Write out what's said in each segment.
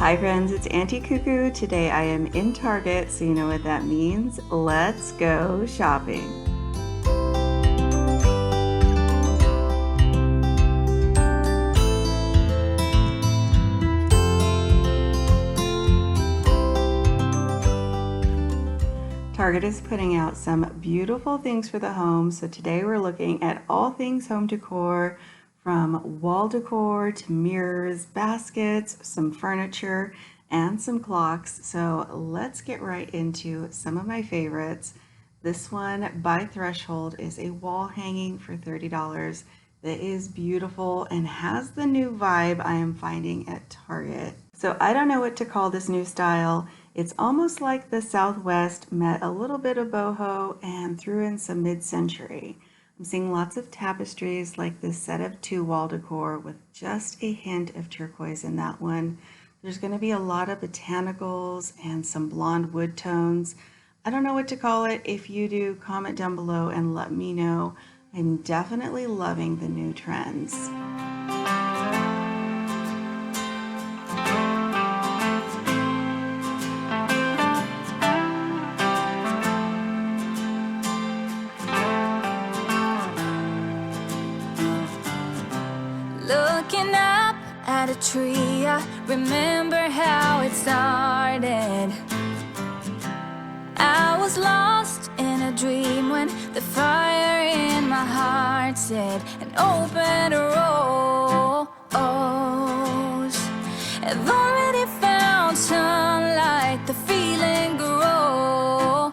Hi friends, it's Auntie Cuckoo. Today I am in Target, so you know what that means. Let's go shopping. Target is putting out some beautiful things for the home, so today we're looking at all things home decor, from wall decor to mirrors, baskets, some furniture, and some clocks. So let's get right into some of my favorites. This one by Threshold is a wall hanging for $30 that is beautiful and has the new vibe I am finding at Target. So I don't know what to call this new style. It's almost like the Southwest met a little bit of boho and threw in some mid-century. I'm seeing lots of tapestries like this set of 2 wall decor with just a hint of turquoise in that one. There's going to be a lot of botanicals and some blonde wood tones. I don't know what to call it. If you do, comment down below and let me know. I'm definitely loving the new trends. Looking up at a tree, I remember how it started. I was lost in a dream when the fire in my heart said, "An open rose." I've already found sunlight, the feeling grows,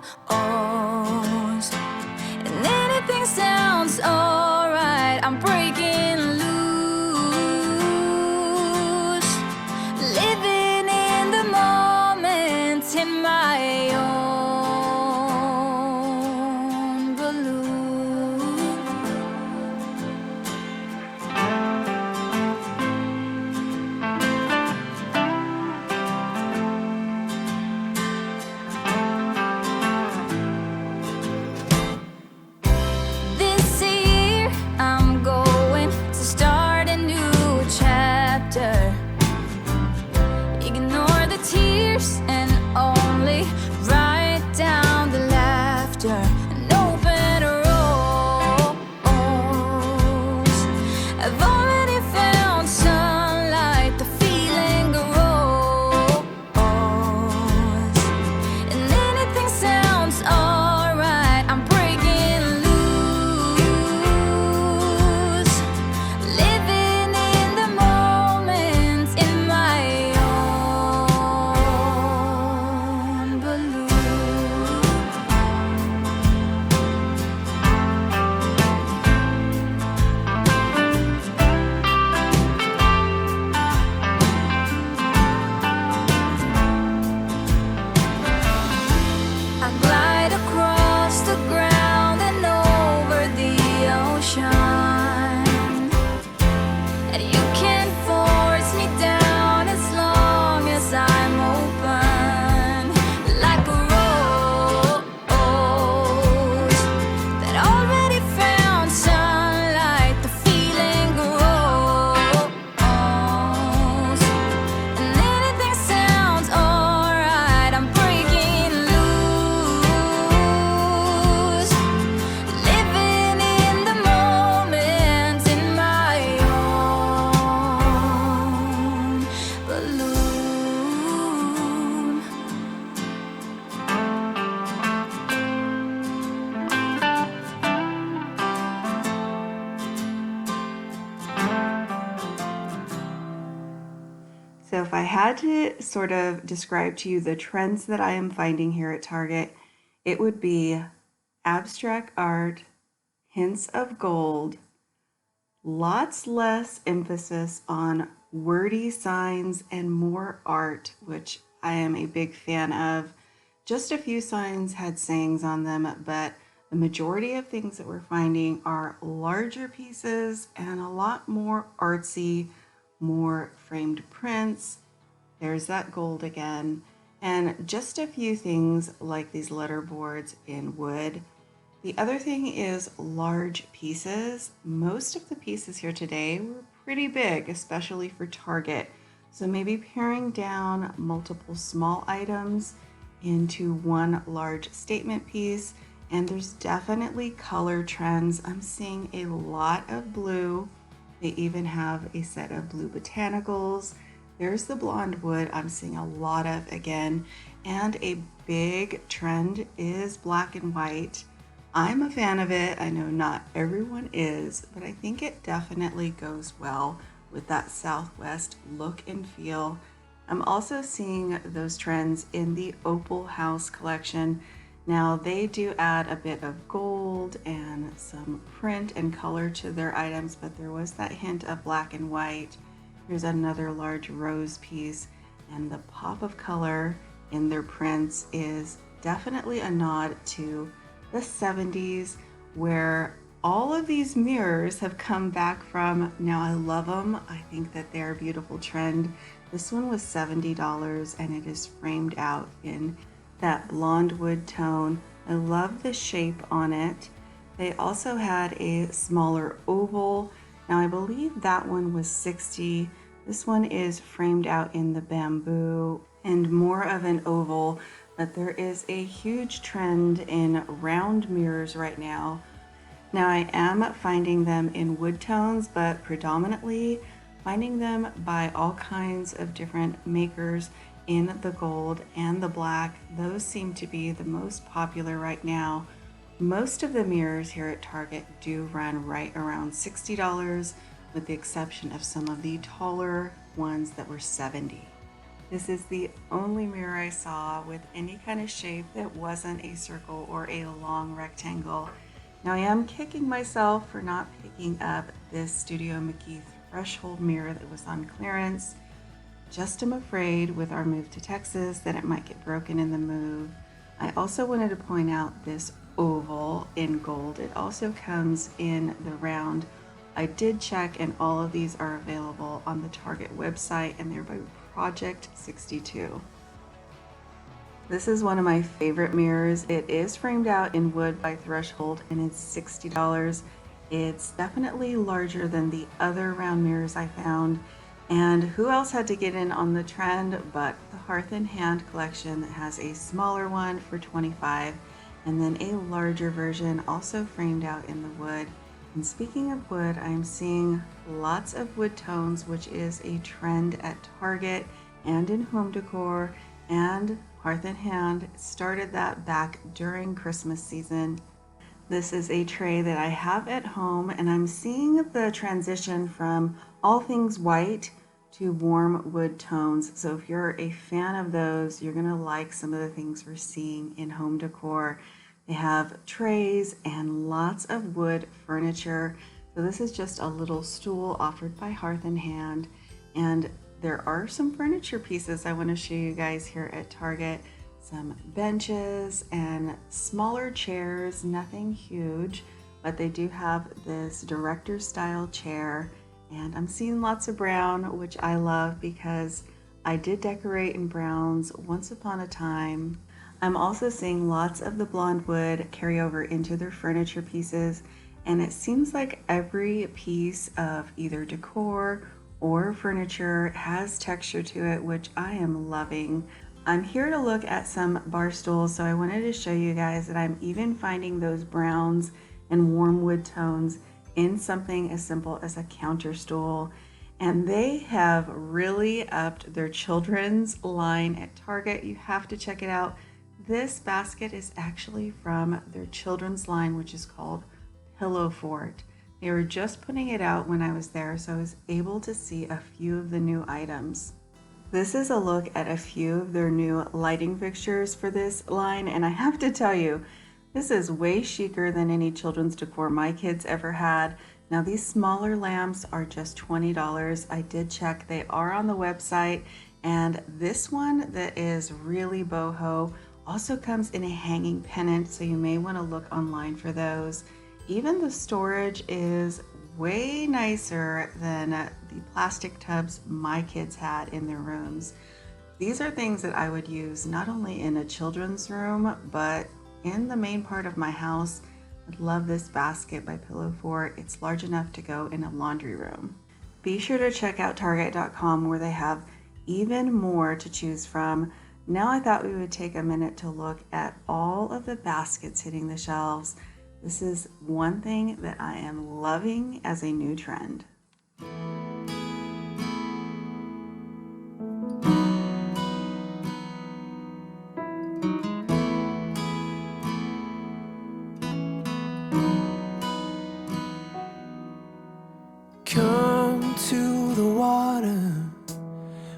and anything sounds alright. I'm breaking loose, living in the moment in my own balloon. This year I'm going to start a new chapter. Ignore the tears and only write down the laughter. An open rose. I've already found sunlight, the feeling grows, and anything sounds alright. I'm breaking loose, living in the moment in my own balloon. I glide across the ground and over the ocean, and you can't force me down as long as I'm open, like a rose that already found sunlight, the feeling grows, and anything sounds alright. I'm breaking loose, living in the moment in my own balloon. So if I had to sort of describe to you the trends that I am finding here at Target, it would be abstract art, hints of gold, lots less emphasis on wordy signs and more art, which I am a big fan of. Just a few signs had sayings on them, but the majority of things that we're finding are larger pieces and a lot more artsy, more framed prints. There's that gold again. And just a few things like these letter boards in wood. The other thing is large pieces. Most of the pieces here today were pretty big, especially for Target. So maybe paring down multiple small items into one large statement piece. And there's definitely color trends. I'm seeing a lot of blue. They even have a set of blue botanicals. There's the blonde wood I'm seeing a lot of again. And a big trend is black and white. I'm a fan of it. I know not everyone is, but I think it definitely goes well with that Southwest look and feel. I'm also seeing those trends in the Opal House collection. Now they do add a bit of gold and some print and color to their items, but there was that hint of black and white. Here's another large rose piece, and the pop of color in their prints is definitely a nod to the 70s, where all of these mirrors have come back from. Now I love them. I think that they're a beautiful trend. This one was $70 and it is framed out in that blonde wood tone. I love the shape on it. They also had a smaller oval. Now I believe that one was $60. This one is framed out in the bamboo and more of an oval, but there is a huge trend in round mirrors right now. Now I am finding them in wood tones, but predominantly finding them by all kinds of different makers in the gold and the black. Those seem to be the most popular right now. Most of the mirrors here at Target do run right around $60, with the exception of some of the taller ones that were $70. This is the only mirror I saw with any kind of shape that wasn't a circle or a long rectangle. Now I am kicking myself for not picking up this Studio McGee threshold mirror that was on clearance. Just am afraid with our move to Texas that it might get broken in the move. I also wanted to point out this oval in gold. It also comes in the round. I did check and all of these are available on the Target website and they're by Project 62. This is one of my favorite mirrors. It is framed out in wood by Threshold and it's $60. It's definitely larger than the other round mirrors I found. And who else had to get in on the trend but the Hearth and Hand collection that has a smaller one for $25 and then a larger version also framed out in the wood. And speaking of wood, I'm seeing lots of wood tones, which is a trend at Target and in Home Decor, and Hearth and Hand started that back during Christmas season. This is a tray that I have at home, and I'm seeing the transition from all things white to warm wood tones. So if you're a fan of those, you're gonna like some of the things we're seeing in Home Decor. They have trays and lots of wood furniture. So this is just a little stool offered by Hearth and Hand. And there are some furniture pieces I want to show you guys here at Target. Some benches and smaller chairs, nothing huge, but they do have this director style chair. And I'm seeing lots of brown, which I love because I did decorate in browns once upon a time. I'm also seeing lots of the blonde wood carry over into their furniture pieces, and it seems like every piece of either decor or furniture has texture to it, which I am loving. I'm here to look at some bar stools, so I wanted to show you guys that I'm even finding those browns and warm wood tones in something as simple as a counter stool. And they have really upped their children's line at Target. You have to check it out. This basket is actually from their children's line, which is called Pillow Fort. They were just putting it out when I was there, so I was able to see a few of the new items. This is a look at a few of their new lighting fixtures for this line, and I have to tell you, this is way chicer than any children's decor my kids ever had. Now these smaller lamps are just $20. I did check, they are on the website, and this one that is really boho also comes in a hanging pennant, so you may want to look online for those. Even the storage is way nicer than the plastic tubs my kids had in their rooms. These are things that I would use not only in a children's room, but in the main part of my house. I love this basket by Pillow Fort. It's large enough to go in a laundry room. Be sure to check out Target.com where they have even more to choose from. Now I thought we would take a minute to look at all of the baskets hitting the shelves. This is one thing that I am loving as a new trend. Come to the water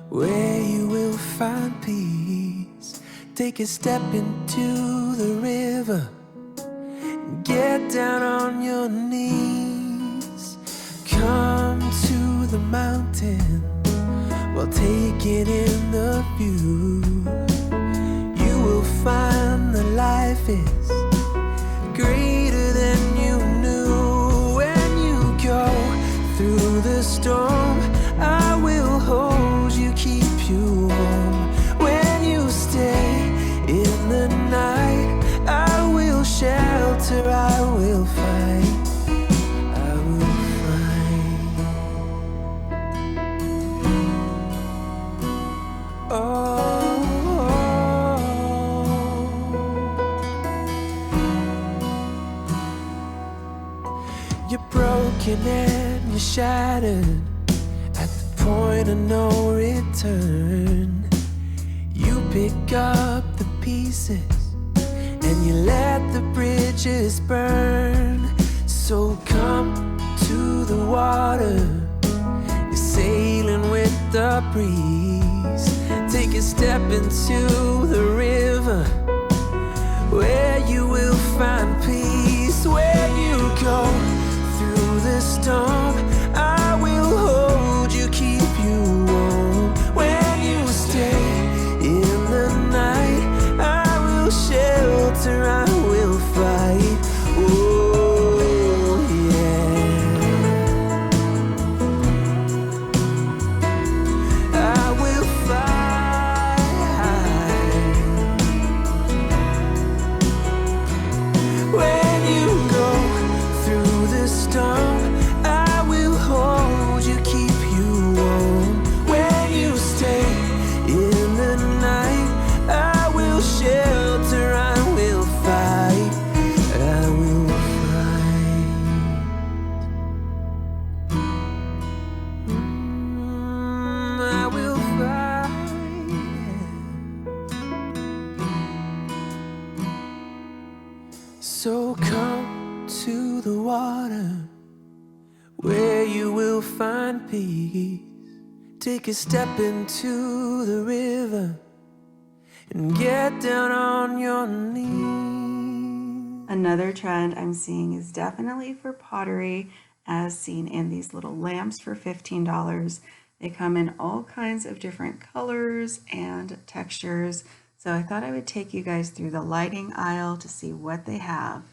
where you will find peace. Take a step into the river. Get down on your knees. Come to the mountain while taking in the view. You will find that life is greater than you knew. When you go through the storm, I will hold you, keep you warm. When you stay in the night, I will shelter, I will fight, I will fight. Oh, you're broken and you're shattered at the point of no return. You pick up the pieces and you let the bridges burn. So come to the water, you're sailing with the breeze. Take a step into the river where you will find peace. When you go through the storm, I will hold you, keep you warm. When you stay in the night, I will shelter, I will fight. Oh yeah, I will fight. When you go through the storm, I will hold you, keep you warm. When you stay in the night, I will shelter, I will fight, I will fight. I will fight. So come to the water where you will find peace. Take a step into the river and get down on your knees. Another trend I'm seeing is definitely for pottery, as seen in these little lamps for $15. They come in all kinds of different colors and textures. So I thought I would take you guys through the lighting aisle to see what they have.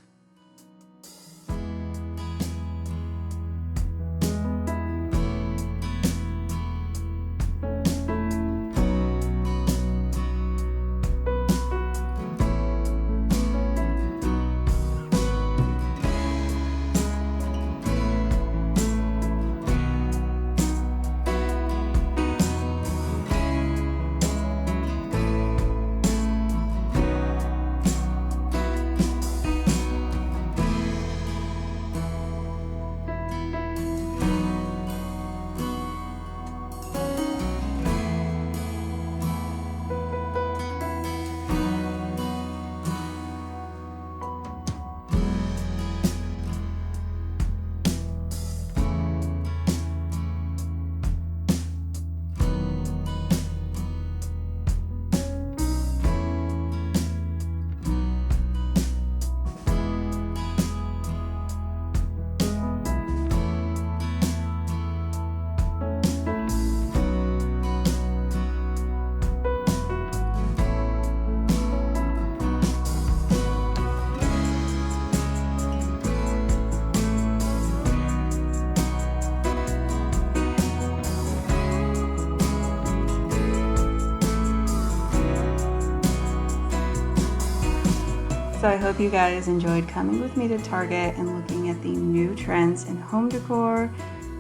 So I hope you guys enjoyed coming with me to Target and looking at the new trends in home decor.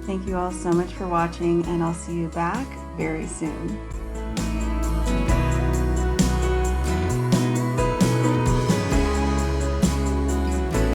Thank you all so much for watching, and I'll see you back very soon.